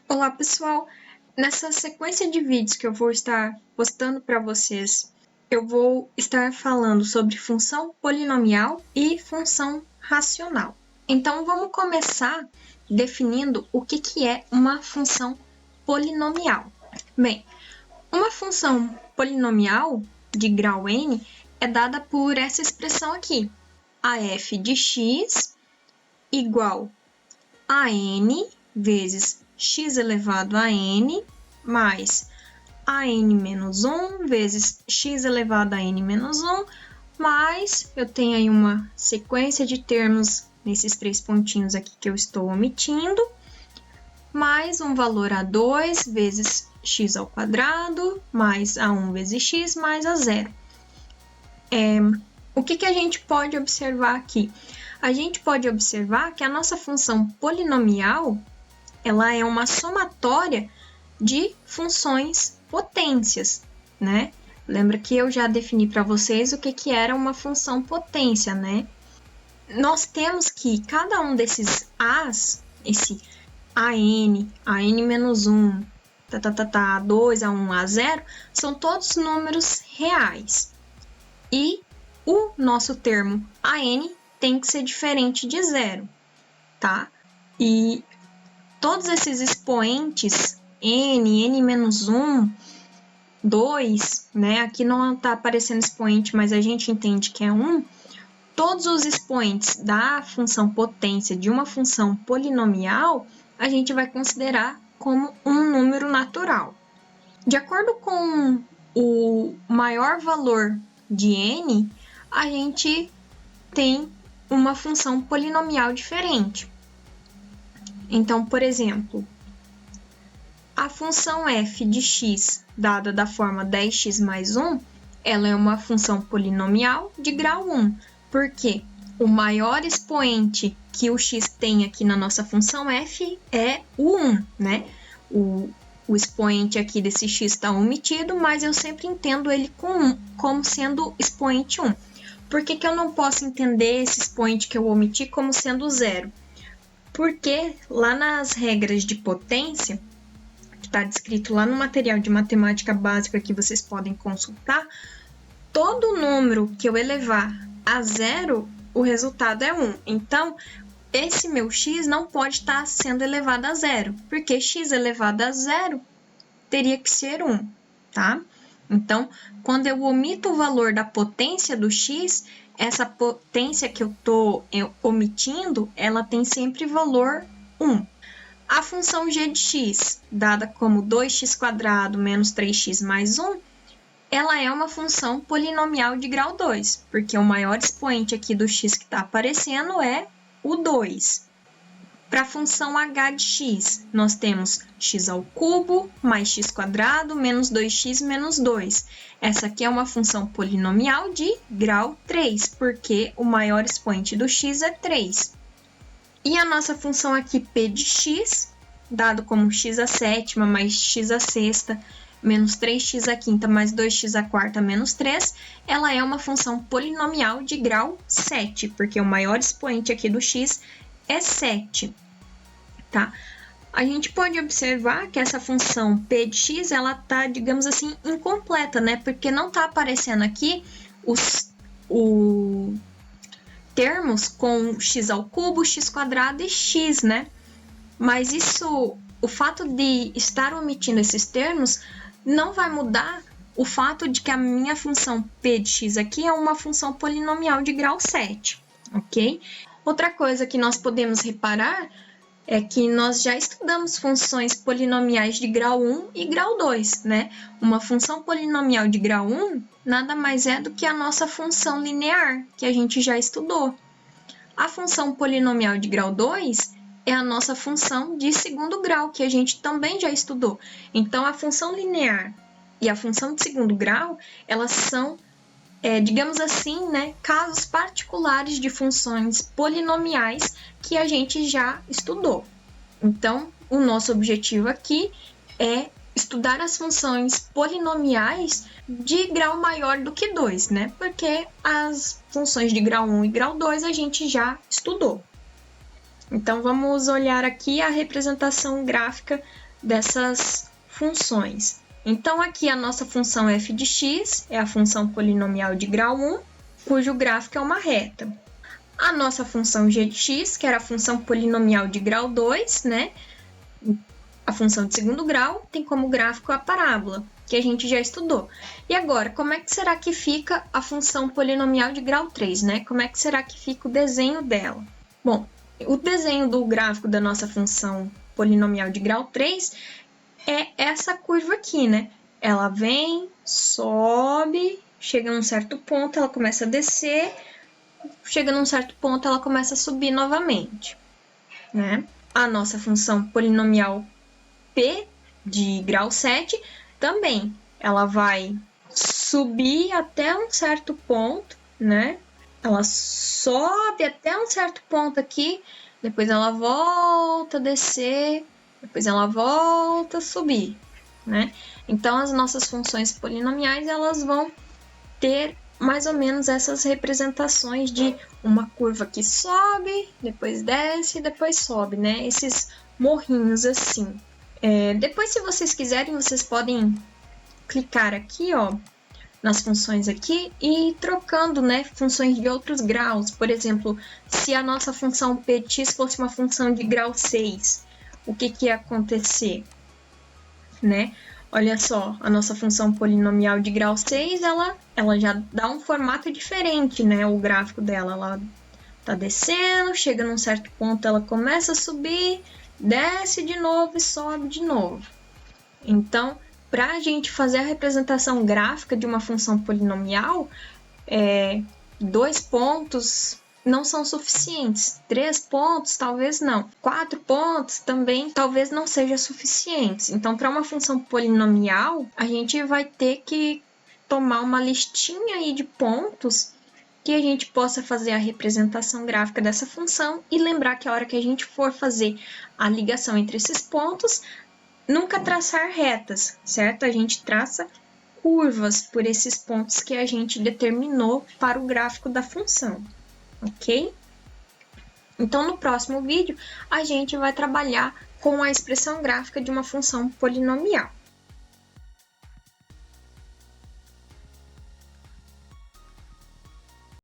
Olá, pessoal! Nessa sequência de vídeos que eu vou estar postando para vocês, eu vou estar falando sobre função polinomial e função racional. Então, vamos começar definindo o que é uma função polinomial. Bem, uma função polinomial de grau n é dada por essa expressão aqui, a f de x igual a n vezes x elevado a n mais a n menos 1 vezes x elevado a n menos 1, mais eu tenho aí uma sequência de termos nesses três pontinhos aqui que eu estou omitindo, mais um valor a2 vezes x ao quadrado, mais a1 vezes x, mais a0. O que a gente pode observar aqui? A gente pode observar que a nossa função polinomial ela é uma somatória de funções potências, né? Lembra que eu já defini para vocês o que era uma função potência, né? Nós temos que cada um desses a's, esse an, an-1, a2, a1, a0, são todos números reais. E o nosso termo an tem que ser diferente de zero, tá? E todos esses expoentes, n-1, 2, né? Aqui não está aparecendo expoente, mas a gente entende que é 1. Todos os expoentes da função potência de uma função polinomial, a gente vai considerar como um número natural. De acordo com o maior valor de n, a gente tem uma função polinomial diferente. Então, por exemplo, a função f de x, dada da forma 10x mais 1, ela é uma função polinomial de grau 1, porque o maior expoente que o x tem aqui na nossa função f é o 1, né? O expoente aqui desse x está omitido, mas eu sempre entendo ele como sendo expoente 1. Por que eu não posso entender esse expoente que eu omiti como sendo zero? Porque lá nas regras de potência, que está descrito lá no material de matemática básica que vocês podem consultar, todo número que eu elevar a zero, o resultado é 1. Então, esse meu x não pode estar sendo elevado a zero, porque x elevado a zero teria que ser 1, tá? Então, quando eu omito o valor da potência do x, essa potência que eu estou omitindo, ela tem sempre valor 1. A função g de x, dada como 2x² menos 3x mais 1, ela é uma função polinomial de grau 2, porque o maior expoente aqui do x que está aparecendo é o 2. Para a função h de x, nós temos x ao cubo mais x² menos 2x menos 2. Essa aqui é uma função polinomial de grau 3, porque o maior expoente do x é 3. E a nossa função aqui p de x, dado como x à sétima mais x à sexta menos 3x à quinta mais 2x à quarta menos 3, ela é uma função polinomial de grau 7, porque o maior expoente aqui do x é 7, tá? A gente pode observar que essa função p de x, ela tá, digamos assim, incompleta, né? Porque não tá aparecendo aqui os termos com x ao cubo, x² e x, né? Mas isso, o fato de estar omitindo esses termos, não vai mudar o fato de que a minha função p de x aqui é uma função polinomial de grau 7, ok? Outra coisa que nós podemos reparar é que nós já estudamos funções polinomiais de grau 1 e grau 2, né? Uma função polinomial de grau 1 nada mais é do que a nossa função linear, que a gente já estudou. A função polinomial de grau 2 é a nossa função de segundo grau, que a gente também já estudou. Então, a função linear e a função de segundo grau, elas são, digamos assim, né, casos particulares de funções polinomiais que a gente já estudou. Então, o nosso objetivo aqui é estudar as funções polinomiais de grau maior do que 2, né? Porque as funções de grau 1 e grau 2 a gente já estudou. Então, vamos olhar aqui a representação gráfica dessas funções. Então, aqui a nossa função f de x é a função polinomial de grau 1, cujo gráfico é uma reta. A nossa função g de x, que era a função polinomial de grau 2, né? A função de segundo grau tem como gráfico a parábola, que a gente já estudou. E agora, como é que será que fica a função polinomial de grau 3, né? Como é que será que fica o desenho dela? Bom, o desenho do gráfico da nossa função polinomial de grau 3 é essa curva aqui, né? Ela vem, sobe, chega num certo ponto, ela começa a descer, chega num certo ponto, ela começa a subir novamente, né? A nossa função polinomial P de grau 7 também, ela vai subir até um certo ponto, né? Ela sobe até um certo ponto aqui, depois ela volta a descer, depois ela volta a subir, né? Então, as nossas funções polinomiais, elas vão ter mais ou menos essas representações de uma curva que sobe, depois desce, depois sobe, né? Esses morrinhos assim. Depois, se vocês quiserem, vocês podem clicar aqui, ó, nas funções aqui e ir trocando, né, funções de outros graus. Por exemplo, se a nossa função p de x fosse uma função de grau 6, o que ia acontecer, né? Olha só, a nossa função polinomial de grau 6, ela já dá um formato diferente, né? O gráfico dela, ela tá descendo, chega num certo ponto, ela começa a subir, desce de novo e sobe de novo. Então, para a gente fazer a representação gráfica de uma função polinomial, 2 pontos não são suficientes, 3 pontos talvez não, 4 pontos também talvez não seja suficientes. Então, para uma função polinomial, a gente vai ter que tomar uma listinha aí de pontos que a gente possa fazer a representação gráfica dessa função e lembrar que a hora que a gente for fazer a ligação entre esses pontos, nunca traçar retas, certo? A gente traça curvas por esses pontos que a gente determinou para o gráfico da função, ok? Então, no próximo vídeo, a gente vai trabalhar com a expressão gráfica de uma função polinomial.